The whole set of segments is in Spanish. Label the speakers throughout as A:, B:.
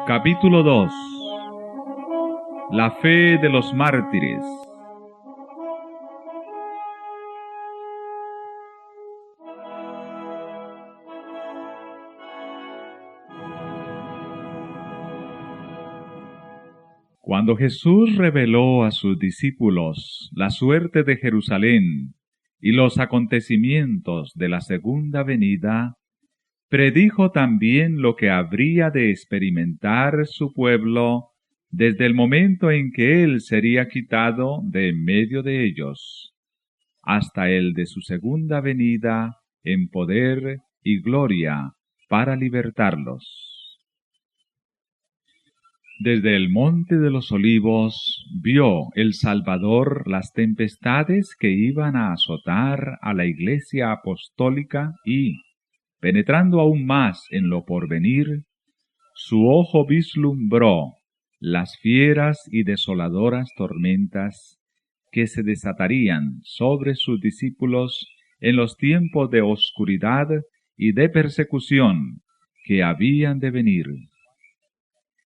A: Capítulo 2. La fe de los mártires. Cuando Jesús reveló a sus discípulos la suerte de Jerusalén y los acontecimientos de la segunda venida, predijo también lo que habría de experimentar su pueblo desde el momento en que él sería quitado de en medio de ellos, hasta el de su segunda venida en poder y gloria para libertarlos. Desde el monte de los Olivos vio el Salvador las tempestades que iban a azotar a la Iglesia apostólica y, penetrando aún más en lo porvenir, su ojo vislumbró las fieras y desoladoras tormentas que se desatarían sobre sus discípulos en los tiempos de oscuridad y de persecución que habían de venir.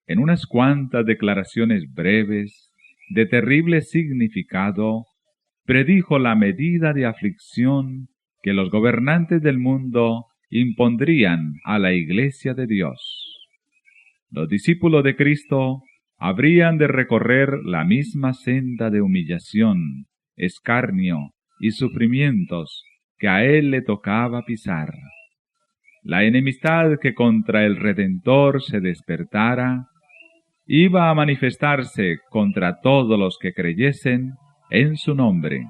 A: En unas cuantas declaraciones breves, de terrible significado, predijo la medida de aflicción que los gobernantes del mundo impondrían a la Iglesia de Dios. Los discípulos de Cristo habrían de recorrer la misma senda de humillación, escarnio y sufrimientos que a él le tocaba pisar. La enemistad que contra el Redentor se despertara iba a manifestarse contra todos los que creyesen en su nombre.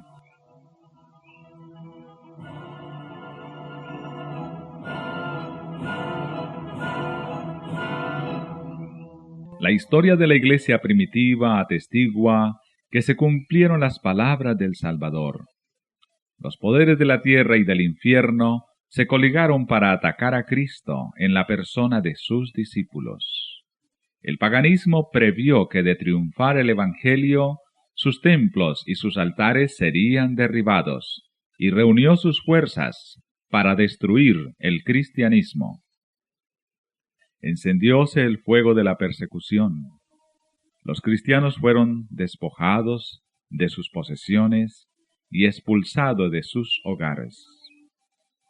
A: La historia de la Iglesia primitiva atestigua que se cumplieron las palabras del Salvador. Los poderes de la tierra y del infierno se coligaron para atacar a Cristo en la persona de sus discípulos. El paganismo previó que de triunfar el Evangelio, sus templos y sus altares serían derribados, y reunió sus fuerzas para destruir el cristianismo. Encendióse el fuego de la persecución. Los cristianos fueron despojados de sus posesiones y expulsados de sus hogares.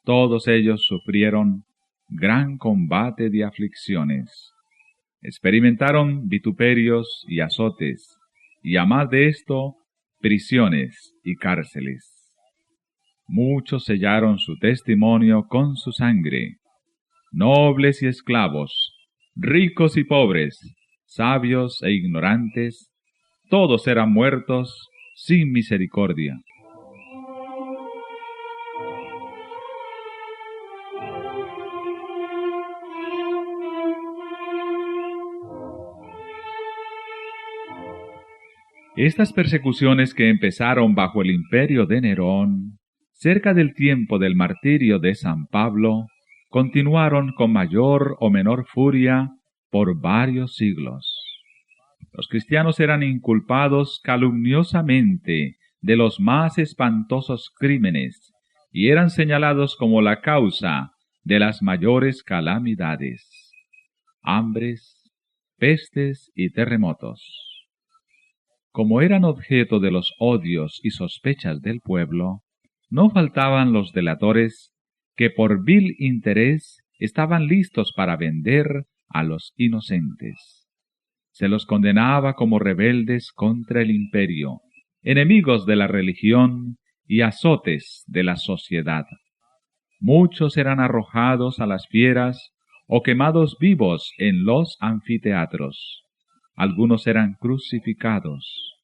A: Todos ellos sufrieron gran combate de aflicciones. Experimentaron vituperios y azotes, y a más de esto, prisiones y cárceles. Muchos sellaron su testimonio con su sangre. Nobles y esclavos, ricos y pobres, sabios e ignorantes, todos eran muertos sin misericordia. Estas persecuciones que empezaron bajo el imperio de Nerón, cerca del tiempo del martirio de San Pablo, continuaron con mayor o menor furia por varios siglos. Los cristianos eran inculpados calumniosamente de los más espantosos crímenes y eran señalados como la causa de las mayores calamidades, hambres, pestes y terremotos. Como eran objeto de los odios y sospechas del pueblo, no faltaban los delatores que por vil interés estaban listos para vender a los inocentes. Se los condenaba como rebeldes contra el imperio, enemigos de la religión y azotes de la sociedad. Muchos eran arrojados a las fieras o quemados vivos en los anfiteatros. Algunos eran crucificados.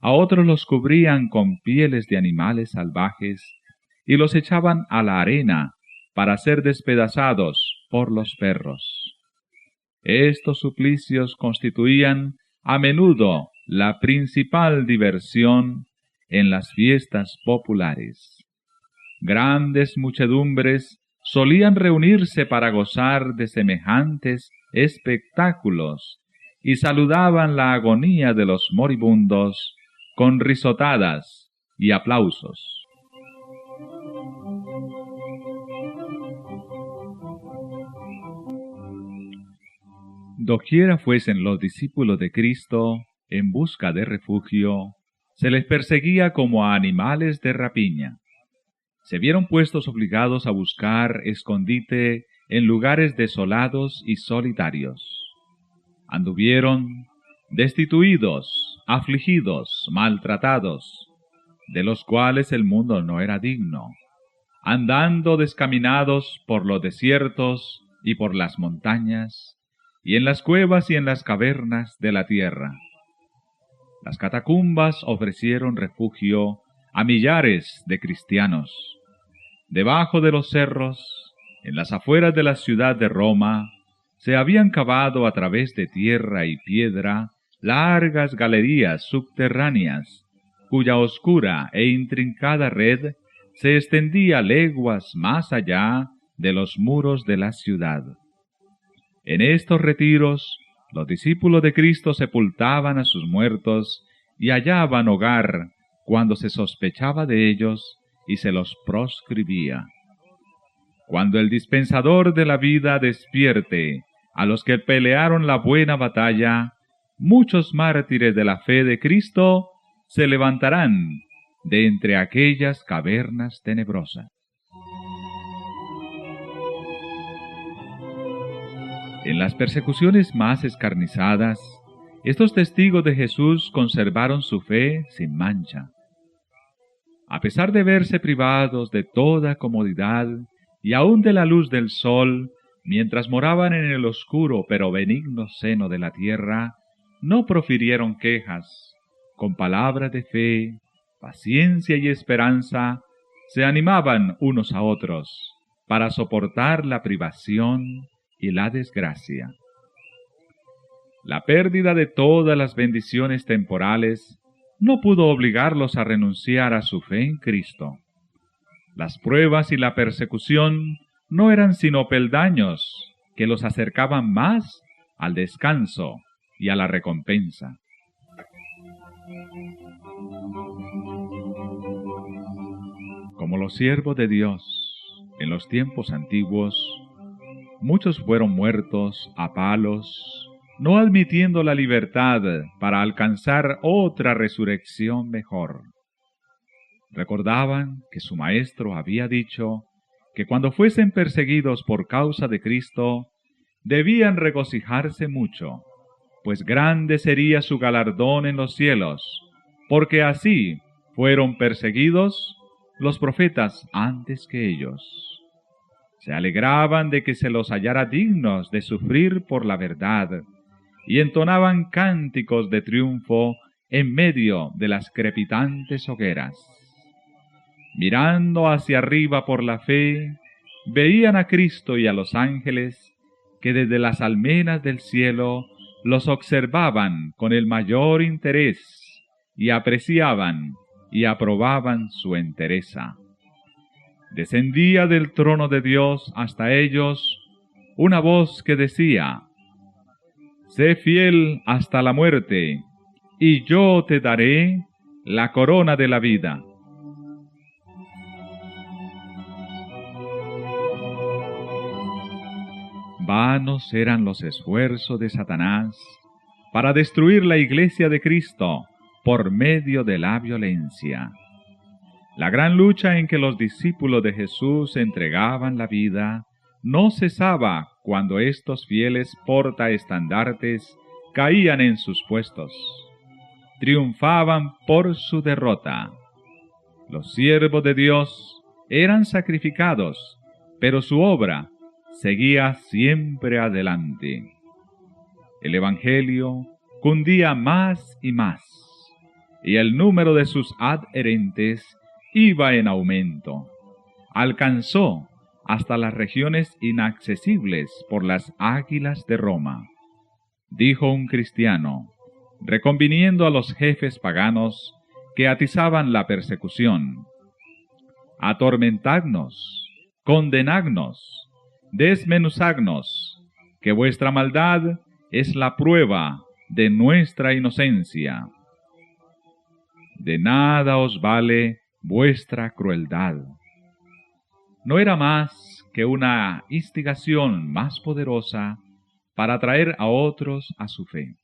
A: A otros los cubrían con pieles de animales salvajes y los echaban a la arena para ser despedazados por los perros. Estos suplicios constituían a menudo la principal diversión en las fiestas populares. Grandes muchedumbres solían reunirse para gozar de semejantes espectáculos y saludaban la agonía de los moribundos con risotadas y aplausos. Doquiera fuesen los discípulos de Cristo en busca de refugio, se les perseguía como a animales de rapiña. Se vieron puestos obligados a buscar escondite en lugares desolados y solitarios. Anduvieron destituidos, afligidos, maltratados, de los cuales el mundo no era digno, andando descaminados por los desiertos y por las montañas, y en las cuevas y en las cavernas de la tierra. Las catacumbas ofrecieron refugio a millares de cristianos. Debajo de los cerros, en las afueras de la ciudad de Roma, se habían cavado a través de tierra y piedra largas galerías subterráneas, cuya oscura e intrincada red se extendía leguas más allá de los muros de la ciudad. En estos retiros, los discípulos de Cristo sepultaban a sus muertos y hallaban hogar cuando se sospechaba de ellos y se los proscribía. Cuando el dispensador de la vida despierte a los que pelearon la buena batalla, muchos mártires de la fe de Cristo se levantarán de entre aquellas cavernas tenebrosas. En las persecuciones más escarnizadas, estos testigos de Jesús conservaron su fe sin mancha. A pesar de verse privados de toda comodidad y aun de la luz del sol, mientras moraban en el oscuro pero benigno seno de la tierra, no profirieron quejas. Con palabras de fe, paciencia y esperanza, se animaban unos a otros para soportar la privación y la desgracia. La pérdida de todas las bendiciones temporales no pudo obligarlos a renunciar a su fe en Cristo. Las pruebas y la persecución no eran sino peldaños que los acercaban más al descanso y a la recompensa. Como los siervos de Dios en los tiempos antiguos, muchos fueron muertos a palos, no admitiendo la libertad para alcanzar otra resurrección mejor. Recordaban que su maestro había dicho que cuando fuesen perseguidos por causa de Cristo, debían regocijarse mucho, pues grande sería su galardón en los cielos, porque así fueron perseguidos los profetas antes que ellos. Se alegraban de que se los hallara dignos de sufrir por la verdad, y entonaban cánticos de triunfo en medio de las crepitantes hogueras. Mirando hacia arriba por la fe, veían a Cristo y a los ángeles que desde las almenas del cielo los observaban con el mayor interés y apreciaban y aprobaban su entereza. Descendía del trono de Dios hasta ellos una voz que decía: «Sé fiel hasta la muerte, y yo te daré la corona de la vida». Vanos eran los esfuerzos de Satanás para destruir la iglesia de Cristo por medio de la violencia. La gran lucha en que los discípulos de Jesús entregaban la vida no cesaba cuando estos fieles portaestandartes caían en sus puestos. Triunfaban por su derrota. Los siervos de Dios eran sacrificados, pero su obra seguía siempre adelante. El Evangelio cundía más y más, y el número de sus adherentes iba en aumento. Alcanzó hasta las regiones inaccesibles por las águilas de Roma. Dijo un cristiano, reconviniendo a los jefes paganos que atizaban la persecución: «Atormentadnos, condenadnos, desmenuzadnos, que vuestra maldad es la prueba de nuestra inocencia. De nada os vale vuestra crueldad». No era más que una instigación más poderosa para atraer a otros a su fe.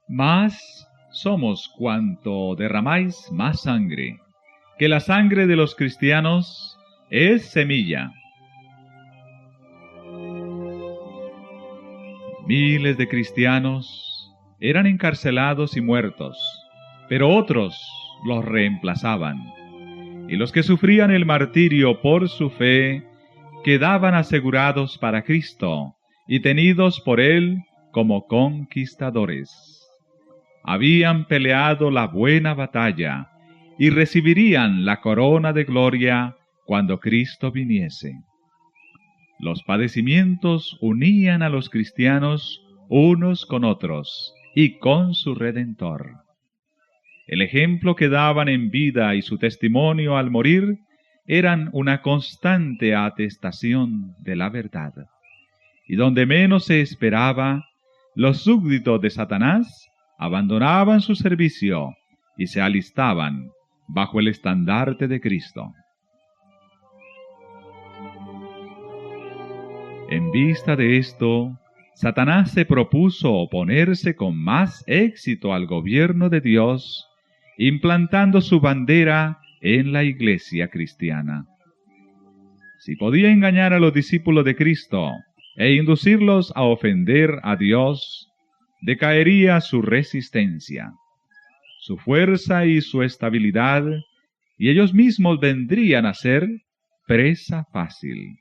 A: Más somos cuanto derramáis más sangre, que la sangre de los cristianos es semilla. Miles de cristianos eran encarcelados y muertos, pero otros los reemplazaban, y los que sufrían el martirio por su fe quedaban asegurados para Cristo y tenidos por Él como conquistadores. Habían peleado la buena batalla y recibirían la corona de gloria cuando Cristo viniese. Los padecimientos unían a los cristianos unos con otros y con su Redentor. El ejemplo que daban en vida y su testimonio al morir eran una constante atestación de la verdad. Y donde menos se esperaba, los súbditos de Satanás abandonaban su servicio y se alistaban bajo el estandarte de Cristo. En vista de esto, Satanás se propuso oponerse con más éxito al gobierno de Dios, implantando su bandera en la iglesia cristiana. Si podía engañar a los discípulos de Cristo e inducirlos a ofender a Dios, decaería su resistencia, su fuerza y su estabilidad, y ellos mismos vendrían a ser presa fácil.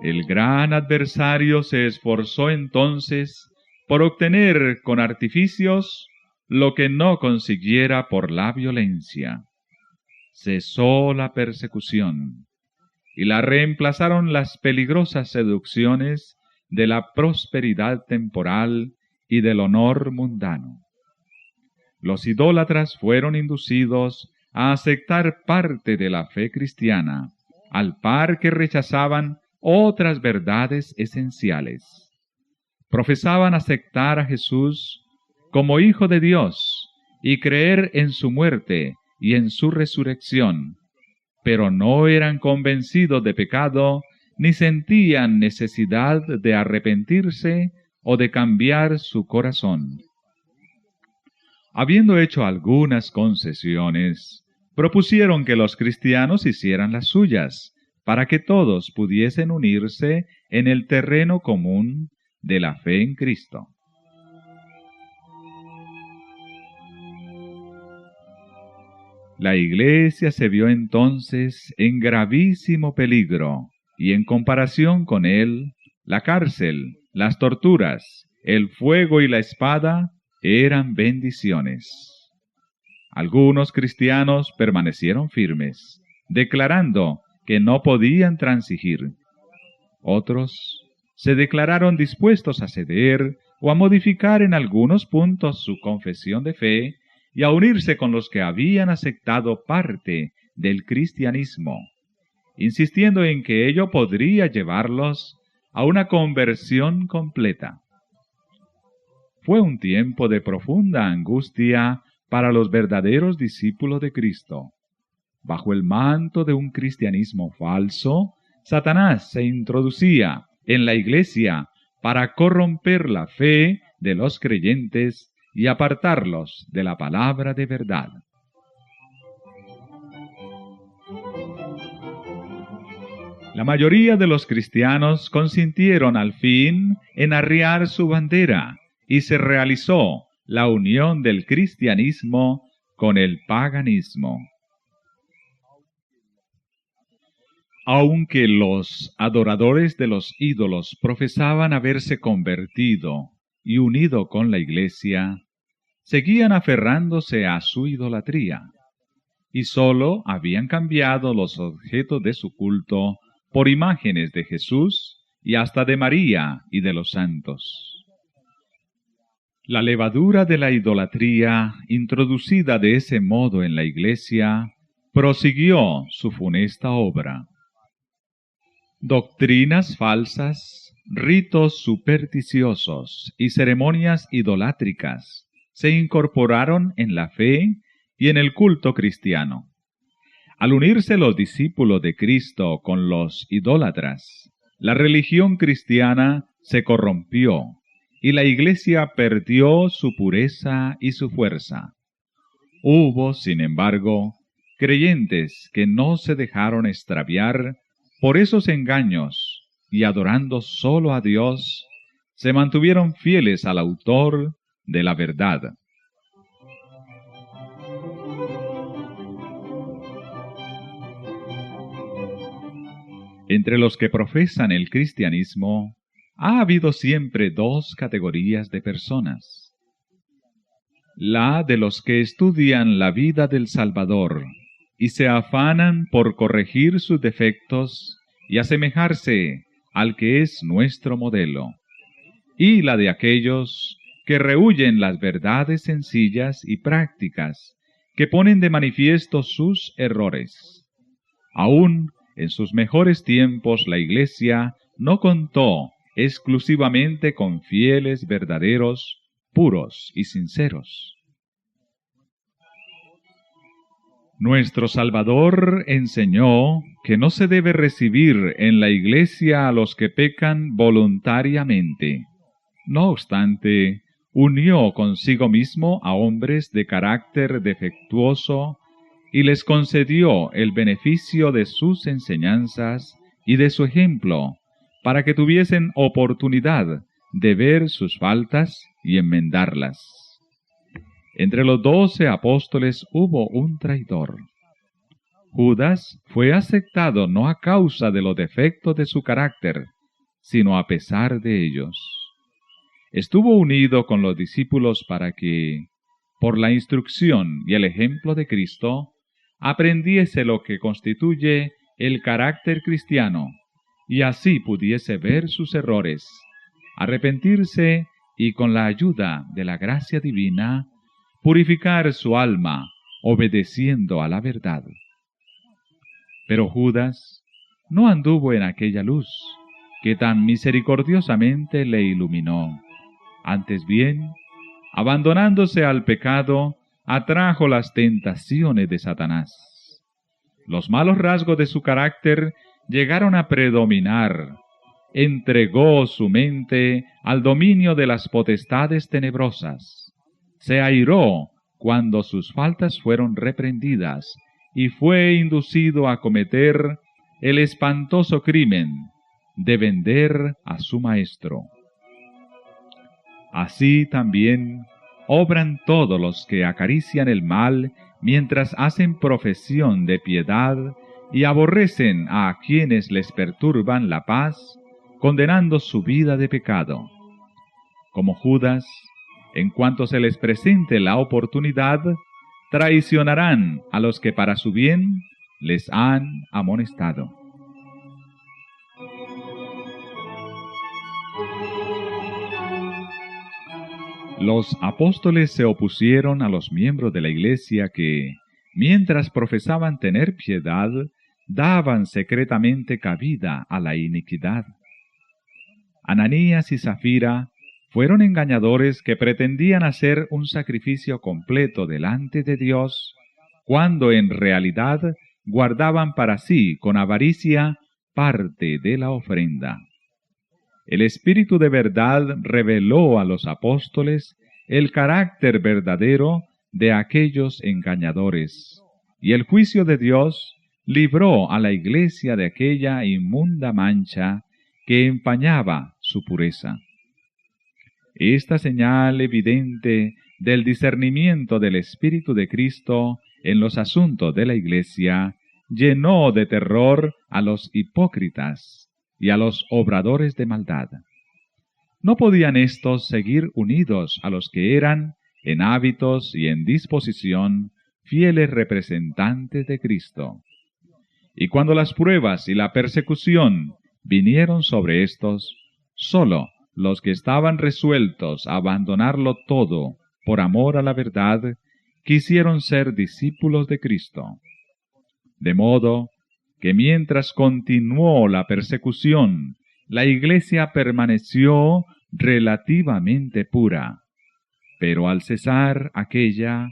A: El gran adversario se esforzó entonces por obtener con artificios lo que no consiguiera por la violencia. Cesó la persecución y la reemplazaron las peligrosas seducciones de la prosperidad temporal y del honor mundano. Los idólatras fueron inducidos a aceptar parte de la fe cristiana, al par que rechazaban otras verdades esenciales. Profesaban aceptar a Jesús como Hijo de Dios y creer en su muerte y en su resurrección, pero no eran convencidos de pecado ni sentían necesidad de arrepentirse o de cambiar su corazón. Habiendo hecho algunas concesiones, propusieron que los cristianos hicieran las suyas, para que todos pudiesen unirse en el terreno común de la fe en Cristo. La Iglesia se vio entonces en gravísimo peligro, y en comparación con él, la cárcel, las torturas, el fuego y la espada eran bendiciones. Algunos cristianos permanecieron firmes, declarando que no podían transigir. Otros se declararon dispuestos a ceder o a modificar en algunos puntos su confesión de fe y a unirse con los que habían aceptado parte del cristianismo, insistiendo en que ello podría llevarlos a una conversión completa. Fue un tiempo de profunda angustia para los verdaderos discípulos de Cristo. Bajo el manto de un cristianismo falso, Satanás se introducía en la iglesia para corromper la fe de los creyentes y apartarlos de la palabra de verdad. La mayoría de los cristianos consintieron al fin en arriar su bandera y se realizó la unión del cristianismo con el paganismo. Aunque los adoradores de los ídolos profesaban haberse convertido y unido con la Iglesia, seguían aferrándose a su idolatría, y sólo habían cambiado los objetos de su culto por imágenes de Jesús y hasta de María y de los santos. La levadura de la idolatría, introducida de ese modo en la Iglesia, prosiguió su funesta obra. Doctrinas falsas, ritos supersticiosos y ceremonias idolátricas se incorporaron en la fe y en el culto cristiano. Al unirse los discípulos de Cristo con los idólatras, la religión cristiana se corrompió y la Iglesia perdió su pureza y su fuerza. Hubo, sin embargo, creyentes que no se dejaron extraviar por esos engaños y adorando solo a Dios, se mantuvieron fieles al autor de la verdad. Entre los que profesan el cristianismo, ha habido siempre dos categorías de personas. La de los que estudian la vida del Salvador y se afanan por corregir sus defectos y asemejarse al que es nuestro modelo, y la de aquellos que rehúyen las verdades sencillas y prácticas que ponen de manifiesto sus errores. Aún en sus mejores tiempos la Iglesia no contó exclusivamente con fieles verdaderos, puros y sinceros. Nuestro Salvador enseñó que no se debe recibir en la Iglesia a los que pecan voluntariamente. No obstante, unió consigo mismo a hombres de carácter defectuoso y les concedió el beneficio de sus enseñanzas y de su ejemplo, para que tuviesen oportunidad de ver sus faltas y enmendarlas. Entre los 12 apóstoles hubo un traidor. Judas fue aceptado no a causa de los defectos de su carácter, sino a pesar de ellos. Estuvo unido con los discípulos para que, por la instrucción y el ejemplo de Cristo, aprendiese lo que constituye el carácter cristiano, y así pudiese ver sus errores, arrepentirse y con la ayuda de la gracia divina, purificar su alma, obedeciendo a la verdad. Pero Judas no anduvo en aquella luz que tan misericordiosamente le iluminó. Antes bien, abandonándose al pecado, atrajo las tentaciones de Satanás. Los malos rasgos de su carácter llegaron a predominar. Entregó su mente al dominio de las potestades tenebrosas. Se airó cuando sus faltas fueron reprendidas y fue inducido a cometer el espantoso crimen de vender a su maestro. Así también obran todos los que acarician el mal mientras hacen profesión de piedad y aborrecen a quienes les perturban la paz, condenando su vida de pecado. Como Judas, en cuanto se les presente la oportunidad, traicionarán a los que para su bien les han amonestado. Los apóstoles se opusieron a los miembros de la Iglesia que, mientras profesaban tener piedad, daban secretamente cabida a la iniquidad. Ananías y Zafira fueron engañadores que pretendían hacer un sacrificio completo delante de Dios, cuando en realidad guardaban para sí con avaricia parte de la ofrenda. El Espíritu de verdad reveló a los apóstoles el carácter verdadero de aquellos engañadores, y el juicio de Dios libró a la Iglesia de aquella inmunda mancha que empañaba su pureza. Esta señal evidente del discernimiento del Espíritu de Cristo en los asuntos de la Iglesia llenó de terror a los hipócritas y a los obradores de maldad. No podían éstos seguir unidos a los que eran, en hábitos y en disposición, fieles representantes de Cristo. Y cuando las pruebas y la persecución vinieron sobre éstos, sólo los que estaban resueltos a abandonarlo todo por amor a la verdad, quisieron ser discípulos de Cristo. De modo que mientras continuó la persecución, la Iglesia permaneció relativamente pura, pero al cesar aquella,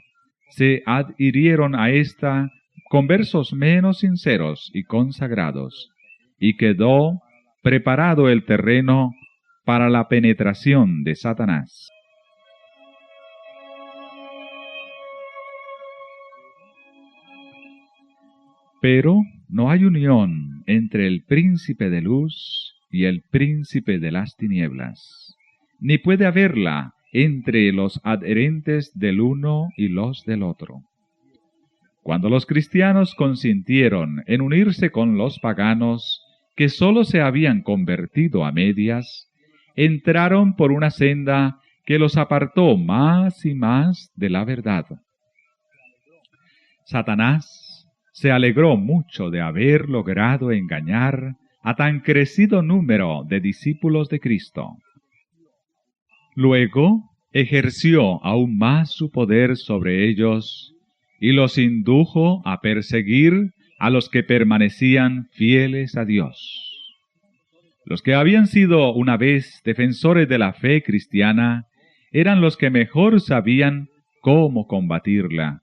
A: se adhirieron a ésta con versos menos sinceros y consagrados, y quedó preparado el terreno para la penetración de Satanás. Pero no hay unión entre el príncipe de luz y el príncipe de las tinieblas, ni puede haberla entre los adherentes del uno y los del otro. Cuando los cristianos consintieron en unirse con los paganos, que sólo se habían convertido a medias, entraron por una senda que los apartó más y más de la verdad. Satanás se alegró mucho de haber logrado engañar a tan crecido número de discípulos de Cristo. Luego ejerció aún más su poder sobre ellos y los indujo a perseguir a los que permanecían fieles a Dios. Los que habían sido una vez defensores de la fe cristiana eran los que mejor sabían cómo combatirla,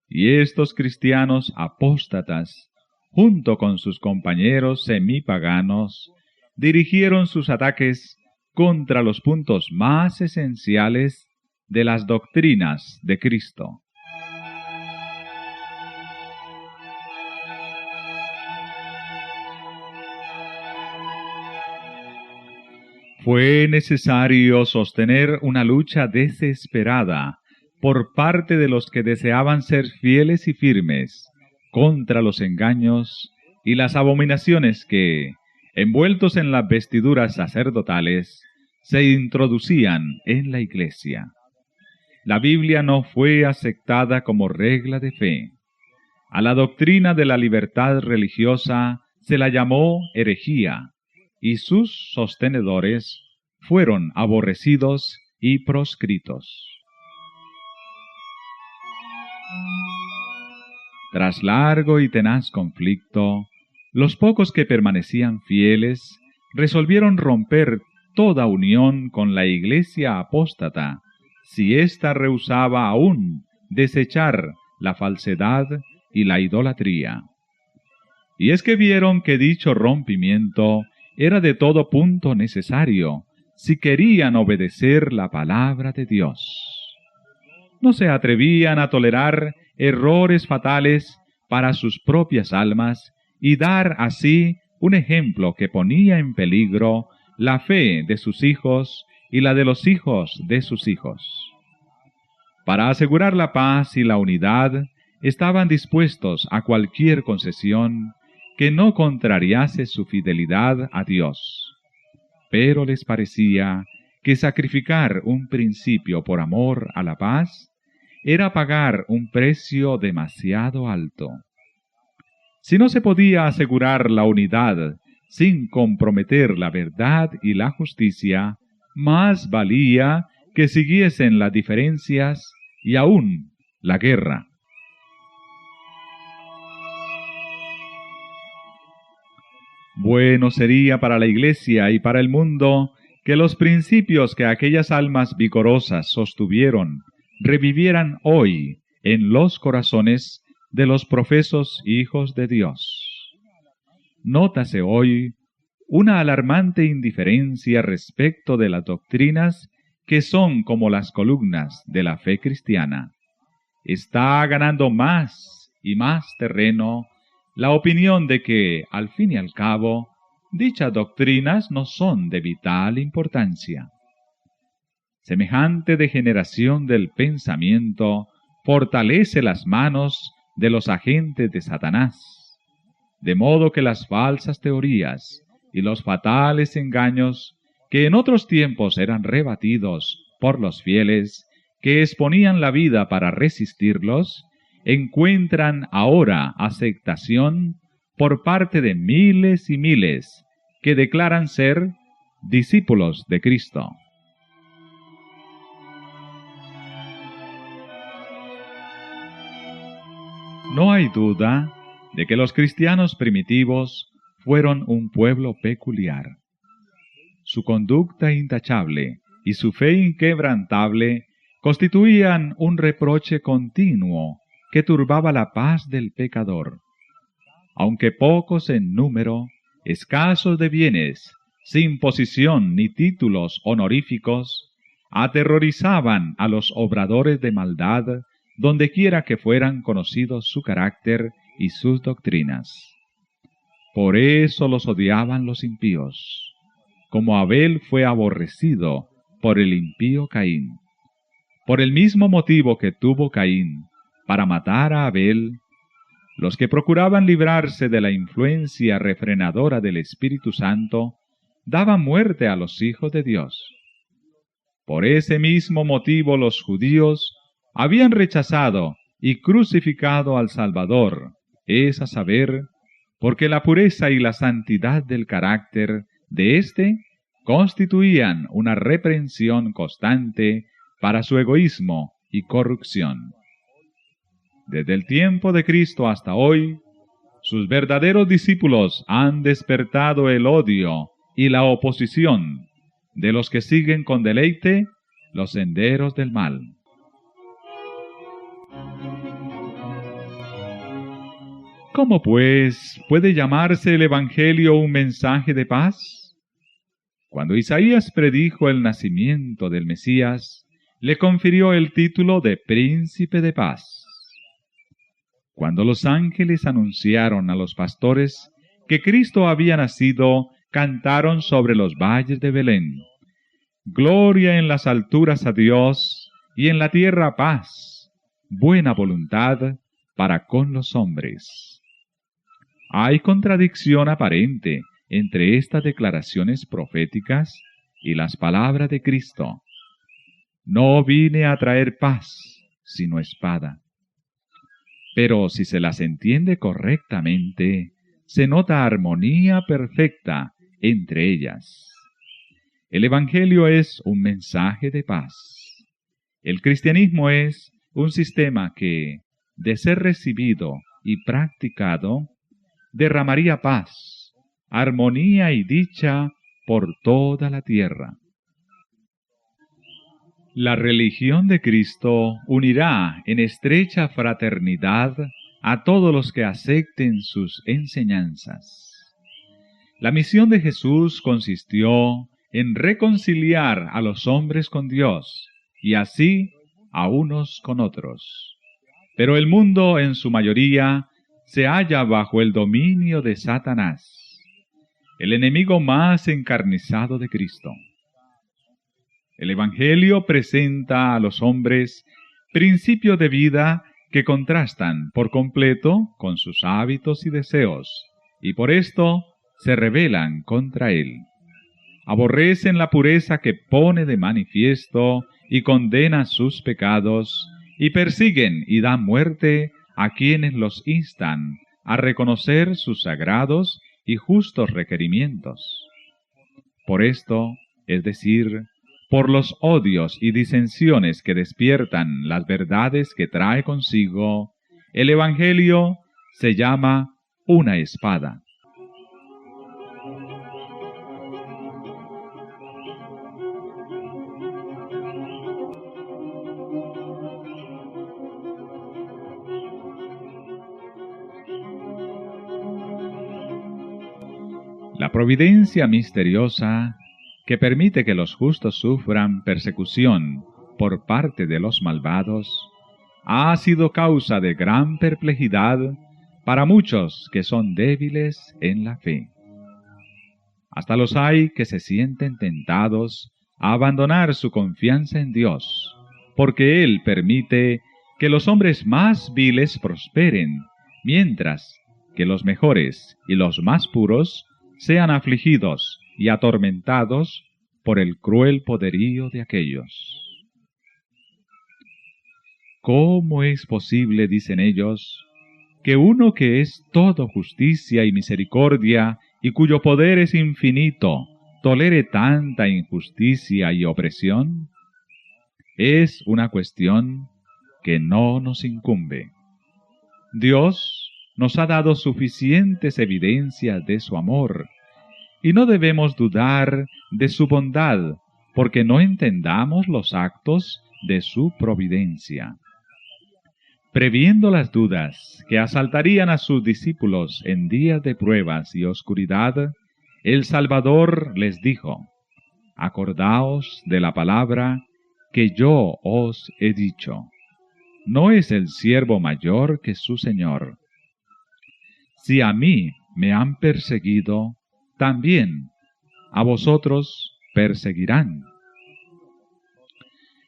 A: y estos cristianos apóstatas, junto con sus compañeros semipaganos, dirigieron sus ataques contra los puntos más esenciales de las doctrinas de Cristo. Fue necesario sostener una lucha desesperada por parte de los que deseaban ser fieles y firmes contra los engaños y las abominaciones que, envueltos en las vestiduras sacerdotales, se introducían en la Iglesia. La Biblia no fue aceptada como regla de fe. A la doctrina de la libertad religiosa se la llamó herejía, y sus sostenedores fueron aborrecidos y proscritos. Tras largo y tenaz conflicto, los pocos que permanecían fieles resolvieron romper toda unión con la Iglesia apóstata, si ésta rehusaba aún desechar la falsedad y la idolatría. Y es que vieron que dicho rompimiento era de todo punto necesario si querían obedecer la palabra de Dios. No se atrevían a tolerar errores fatales para sus propias almas y dar así un ejemplo que ponía en peligro la fe de sus hijos y la de los hijos de sus hijos. Para asegurar la paz y la unidad, estaban dispuestos a cualquier concesión que no contrariase su fidelidad a Dios. Pero les parecía que sacrificar un principio por amor a la paz era pagar un precio demasiado alto. Si no se podía asegurar la unidad sin comprometer la verdad y la justicia, más valía que siguiesen las diferencias y aún la guerra. Bueno sería para la Iglesia y para el mundo que los principios que aquellas almas vigorosas sostuvieron revivieran hoy en los corazones de los profesos hijos de Dios. Nótase hoy una alarmante indiferencia respecto de las doctrinas que son como las columnas de la fe cristiana. Está ganando más y más terreno la opinión de que, al fin y al cabo, dichas doctrinas no son de vital importancia. Semejante degeneración del pensamiento fortalece las manos de los agentes de Satanás, de modo que las falsas teorías y los fatales engaños que en otros tiempos eran rebatidos por los fieles que exponían la vida para resistirlos, encuentran ahora aceptación por parte de miles y miles que declaran ser discípulos de Cristo. No hay duda de que los cristianos primitivos fueron un pueblo peculiar. Su conducta intachable y su fe inquebrantable constituían un reproche continuo que turbaba la paz del pecador. Aunque pocos en número, escasos de bienes, sin posición ni títulos honoríficos, aterrorizaban a los obradores de maldad dondequiera que fueran conocidos su carácter y sus doctrinas. Por eso los odiaban los impíos, como Abel fue aborrecido por el impío Caín. Por el mismo motivo que tuvo Caín para matar a Abel, los que procuraban librarse de la influencia refrenadora del Espíritu Santo daban muerte a los hijos de Dios. Por ese mismo motivo los judíos habían rechazado y crucificado al Salvador, es a saber, porque la pureza y la santidad del carácter de éste constituían una reprensión constante para su egoísmo y corrupción. Desde el tiempo de Cristo hasta hoy, sus verdaderos discípulos han despertado el odio y la oposición de los que siguen con deleite los senderos del mal. ¿Cómo, pues, puede llamarse el Evangelio un mensaje de paz? Cuando Isaías predijo el nacimiento del Mesías, le confirió el título de Príncipe de Paz. Cuando los ángeles anunciaron a los pastores que Cristo había nacido, cantaron sobre los valles de Belén: Gloria en las alturas a Dios, y en la tierra paz, buena voluntad para con los hombres. Hay contradicción aparente entre estas declaraciones proféticas y las palabras de Cristo. No vine a traer paz, sino espada. Pero si se las entiende correctamente, se nota armonía perfecta entre ellas. El Evangelio es un mensaje de paz. El cristianismo es un sistema que, de ser recibido y practicado, derramaría paz, armonía y dicha por toda la tierra. La religión de Cristo unirá en estrecha fraternidad a todos los que acepten sus enseñanzas. La misión de Jesús consistió en reconciliar a los hombres con Dios y así a unos con otros. Pero el mundo en su mayoría se halla bajo el dominio de Satanás, el enemigo más encarnizado de Cristo. El Evangelio presenta a los hombres principios de vida que contrastan por completo con sus hábitos y deseos, y por esto se rebelan contra él. Aborrecen la pureza que pone de manifiesto y condena sus pecados, y persiguen y dan muerte a quienes los instan a reconocer sus sagrados y justos requerimientos. Por esto, es decir, por los odios y disensiones que despiertan las verdades que trae consigo, el Evangelio se llama una espada. La providencia misteriosa que permite que los justos sufran persecución por parte de los malvados, ha sido causa de gran perplejidad para muchos que son débiles en la fe. Hasta los hay que se sienten tentados a abandonar su confianza en Dios, porque Él permite que los hombres más viles prosperen, mientras que los mejores y los más puros sean afligidos y atormentados por el cruel poderío de aquellos. ¿Cómo es posible, dicen ellos, que uno que es todo justicia y misericordia y cuyo poder es infinito, tolere tanta injusticia y opresión? Es una cuestión que no nos incumbe. Dios nos ha dado suficientes evidencias de su amor, y no debemos dudar de su bondad, porque no entendamos los actos de su providencia. Previendo las dudas que asaltarían a sus discípulos en días de pruebas y oscuridad, el Salvador les dijo: «Acordaos de la palabra que yo os he dicho. ¿No es el siervo mayor que su Señor? Si a mí me han perseguido, también a vosotros perseguirán».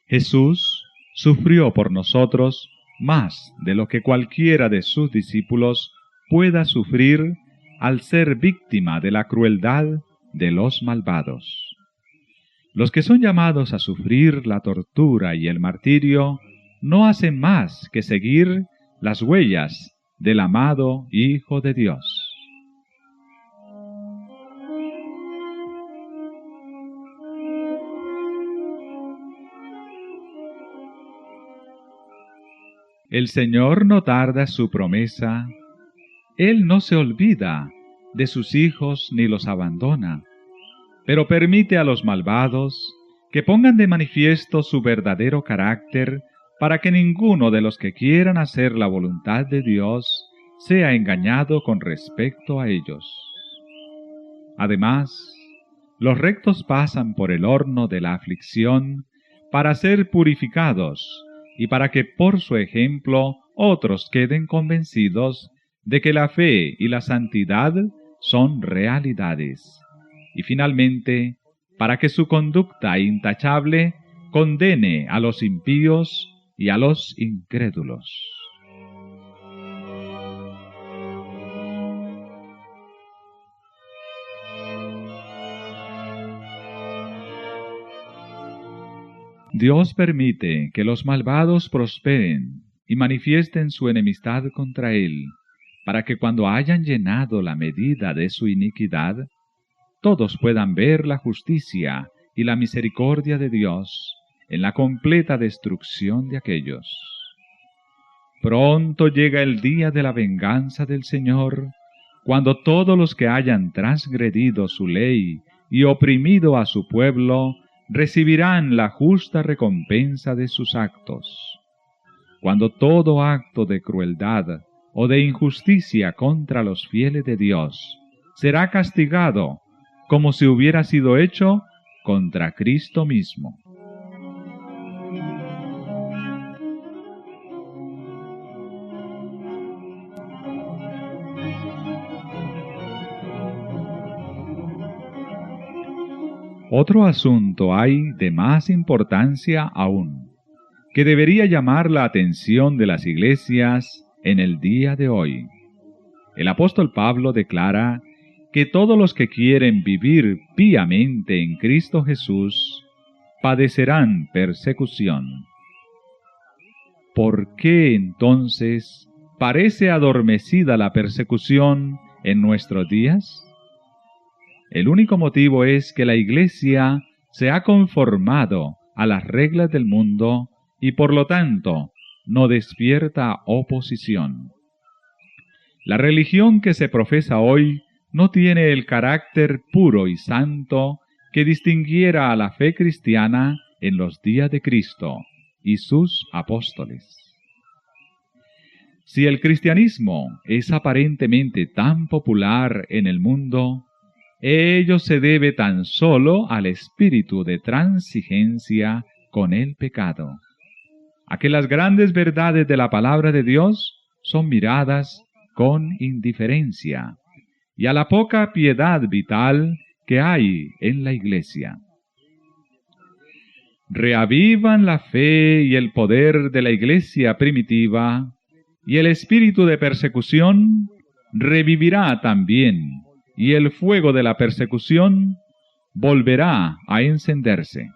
A: Jesús sufrió por nosotros más de lo que cualquiera de sus discípulos pueda sufrir al ser víctima de la crueldad de los malvados. Los que son llamados a sufrir la tortura y el martirio no hacen más que seguir las huellas del amado Hijo de Dios. El Señor no tarda su promesa. Él no se olvida de sus hijos ni los abandona, pero permite a los malvados que pongan de manifiesto su verdadero carácter para que ninguno de los que quieran hacer la voluntad de Dios sea engañado con respecto a ellos. Además, los rectos pasan por el horno de la aflicción para ser purificados y para que por su ejemplo otros queden convencidos de que la fe y la santidad son realidades, y finalmente, para que su conducta intachable condene a los impíos y a los incrédulos. Dios permite que los malvados prosperen y manifiesten su enemistad contra Él, para que cuando hayan llenado la medida de su iniquidad, todos puedan ver la justicia y la misericordia de Dios en la completa destrucción de aquellos. Pronto llega el día de la venganza del Señor, cuando todos los que hayan transgredido su ley y oprimido a su pueblo recibirán la justa recompensa de sus actos. Cuando todo acto de crueldad o de injusticia contra los fieles de Dios será castigado como si hubiera sido hecho contra Cristo mismo. Otro asunto hay de más importancia aún, que debería llamar la atención de las iglesias en el día de hoy. El apóstol Pablo declara que todos los que quieren vivir piamente en Cristo Jesús padecerán persecución. ¿Por qué entonces parece adormecida la persecución en nuestros días? El único motivo es que la Iglesia se ha conformado a las reglas del mundo y por lo tanto no despierta oposición. La religión que se profesa hoy no tiene el carácter puro y santo que distinguiera a la fe cristiana en los días de Cristo y sus apóstoles. Si el cristianismo es aparentemente tan popular en el mundo, ello se debe tan solo al espíritu de transigencia con el pecado, a que las grandes verdades de la palabra de Dios son miradas con indiferencia, y a la poca piedad vital que hay en la Iglesia. Reavivan la fe y el poder de la Iglesia primitiva, y el espíritu de persecución revivirá también, y el fuego de la persecución volverá a encenderse.